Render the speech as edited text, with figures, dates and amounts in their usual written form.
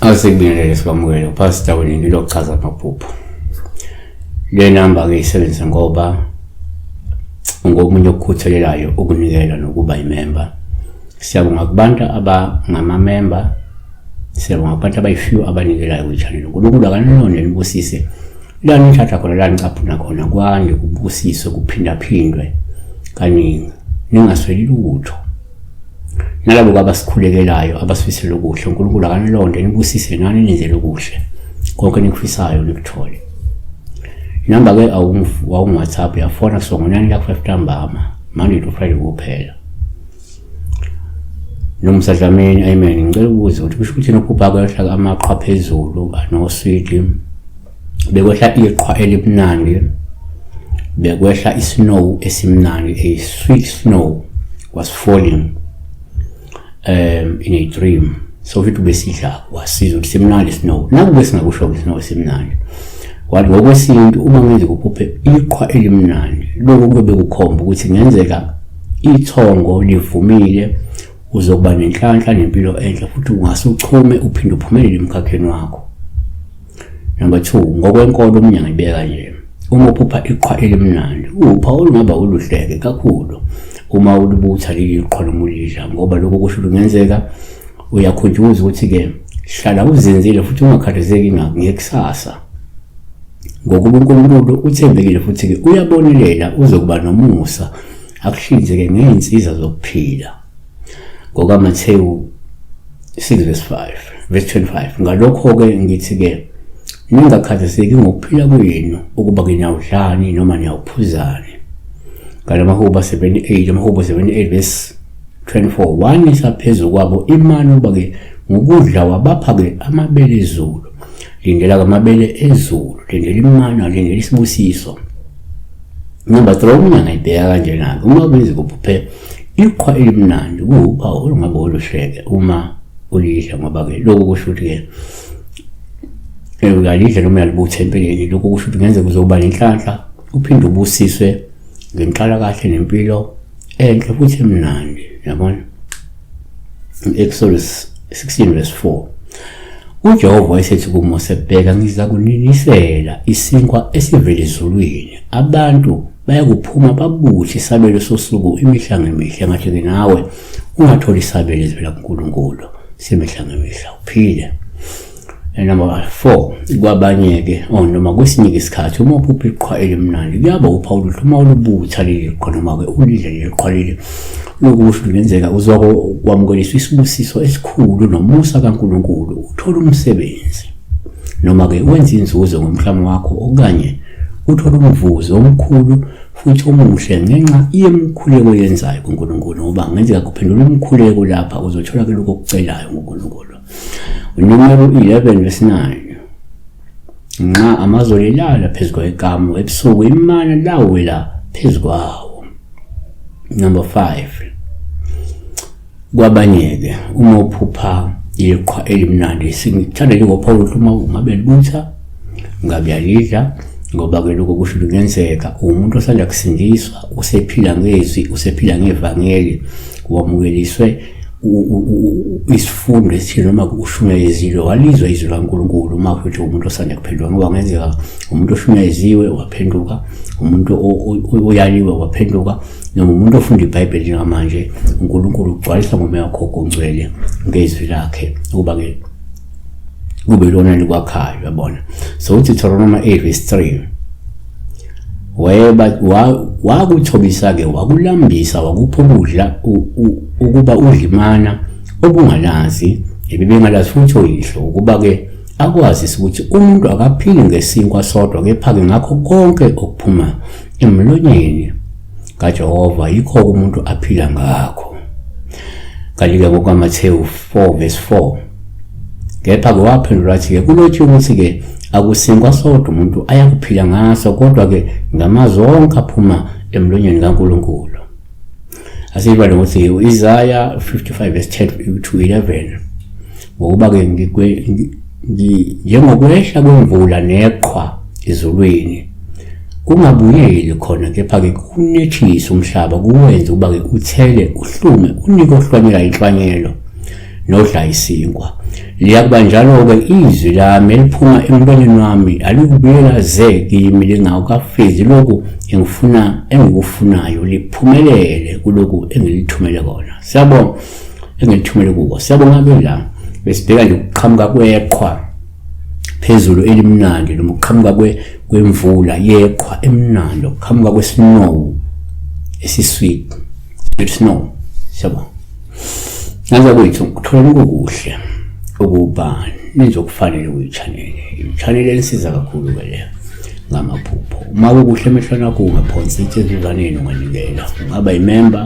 Asekubingelele sikwamukele uPastor Winnie lokuchaza amaphupho. Le number ke isebenzisa ngoba ngomunye okukhuthalelayo ukunikela nokuba imember. Siyabonga kubantu abangama-member, siyabonga kubantu abayifew abanikelayo ku-channel. uNkulunkulu akanilonde nibusise la nithatha khona la nicaphuna khona kwande kubusise kuphindaphindwe kaningi, ningasweli lutho. Nalabo abasikhulekelayo abasifisela okuhle, uNkulunkulu akanilonde nibusise nani nenzele okuhle konke nikufisayo nikuthole. Inamba ke WhatsApp yafona kusongo 9:05 ntambama Monday to Friday kuphela. Nomsadlamini amen, ngicela ukubuza ukuthi kusho ukuthi nophupha kwehla amaqhwa phezulu anosweet, bekwehla iqhwa elimnandi, bekwehla isnow esimnandi, a sweet snow was falling in a dream. So ukuthi besidla wasizwa ukuthi simnandi snow, nakube singakusho snow simnandi. Wathi ngokwesintu uma ngenze kuphuphe iqhwa elimnandi, lokho kube kukhomba ukuthi ngenzeka ithongo livumile, uzokuba nenhlanhla nempilo enhle futhi ungasuchume uphinde uphumelele emkhakheni wakho. Number 2, ngokwenkolo umnyanga ibeka nje, uma uphupha iqhwa elimnandi uphawu olungaba uluhleke kakhulu uma ulubutha leli qhwa lomulidla, ngoba lokho kusho ukuthi ngenzeka uyakhunjuza ukuthi ke hlala uzinzile futhi ungakhathazeki ngekusasa. Ngokuba uNkulunkulu uthembekile futhi ke uyabonelela, uzokuba nomusa akuhlinzeke ngeinsiza zokuphila. NgokaMathewu 6:25. Ngalokho ke ngithi ke ningakhathazeki ngokuphila kwenu ukuba ke niyawudlani noma niyawuphuzani. Ngamahubo 78:24. Wanisa phezu kwabo imani uba ke ngokudla wabapha ke amabele ezulu. Lindela amabele ezulu, lindela imana, lindela isibusiso. Number 3, umnyanga ibheka kanjena ke uma kwenza kuphuphe iqhwa elimnandi kuwuphawu olungaba oluhleke uma ulidla, ngoba ke lokho kusho ukuthi ke uyalidla noma uyalibutha empilweni. Lokho kusho ukuthi ngenzeka uzoba nenhlanhla uphinde ubusiswe ngenhlala kahle nempilo enhle futhi emnandi. Yabona Exodus 16:4. uJehova wayesethi kuMose, bheka ngiza kuninisela isinkwa esivela ezulwini, abantu bayakuphuma babuthi isabelo sosuku imihla ngemihla. Ngathi ke nawe ungatholi isabelo ezivela kuNkulunkulu semihla ngemihla uphile. Number 4, kwabanye ke noma kwesinye isikhathi uma uphupha iqhwa elimnandi kuyaba uphawu luhle uma ulubutha leli qhwa noma ke ulidle leli qhwa leli. Lokhu kusho ngenzeka uzokwamukeliswa isibusiso esikhulu nomusa kaNkulunkulu, uthola umsebenzi noma ke wenza inzuzo ngomhlaba wakho, okanye uthola umvuzo omkhulu futhi omuhle ngenxa yemkhuleko yenzayo kuNkulunkulu, ngoba ngenzeka kuphendula umkhuleko lapha uzothola ke lokho okucelayo ngoNkulunkulu. Numero 11:9. Nxa amazolo elala phezu kwekamu ebusuku imana lawela phezu kwawo. Number 5, kwabanye-ke uma uphupha iqhwa elimnandi singithandele ngophawu uma ungabe libutha ngabuyalidla, ngoba ke lokho kusho ukuthi kungenzeka umuntu osanda kusindiswa, usephila ngezwi, usephila ngevangeli, wamukeliswe isifundo esithile noma kushunyayezile, walizwa izwi laNkulunkulu. Uma futhi umuntu osanda kuphendula, ngoba ngenzeka umuntu oshunyayeziwe waphenduka, umuntu oyaliwe waphenduka, noma umuntu ofunda iBhayibheli njengamanje uNkulunkulu ugcwalisa ngomoya wakhe ongcwele ngezwi lakhe ukuba ke kube lona likwakhayo. Yabona, so uthi Deuteronomy 8:3, wakuthobisa ke wakulambisa wakupha ukudla ukuba udlimana obungalazi ebebengalazi futhi oyihlo, ukuba ke akwazi ukuthi umuntu akaphili ngesinkwa sodwa, kepha ke ngakho konke okuphuma emlonyeni kaJehova yikho umuntu aphila ngakho. Kanti-ke ngokaMathewu 4:4, kepha ke waphendula athi ke kulotshiwe ukuthi ke akusinkwa sodwa umuntu ayakuphila ngaso, kodwa ke ngamazwi onke aphuma emlonyeni kaNkulunkulu. Asibale ukuthi Isaiah 55:10-11, ngokuba ke njengokwehla kwemvula neqhwa ezulwini kungabuyeli khona, kepha ke kunethisa umhlaba kuwenza ukuba ke uthele uhlume unike ohlwanyela inhlwanyelo nodla isinkwa. Liyakuba njalo-ke izwi lami eliphuma emlonyeni wami alikubuyela ze kimi lingawukafezi lokhu engikufunayo liphumelele kulokhu engilithumele kona. Siyabonga engilithumele kuko. Siyabonga la besibheka nje ukuqhamuka kweqhwa phezulu elimnandi noma ukuqhamuka kwemvula yeqhwa emnandi, ukuqhamuka kwesnow esisweet snow. Siyabonga. Ngaza kwethu kuthola ukukuhle ukuba nizokufanele kwi-channel. I-channel elisiza kakhulu ke le ngamaphupho. Uma kukuhle emehlweni akho ungaphonsi ithezuzaneni unganikela. Ungaba imember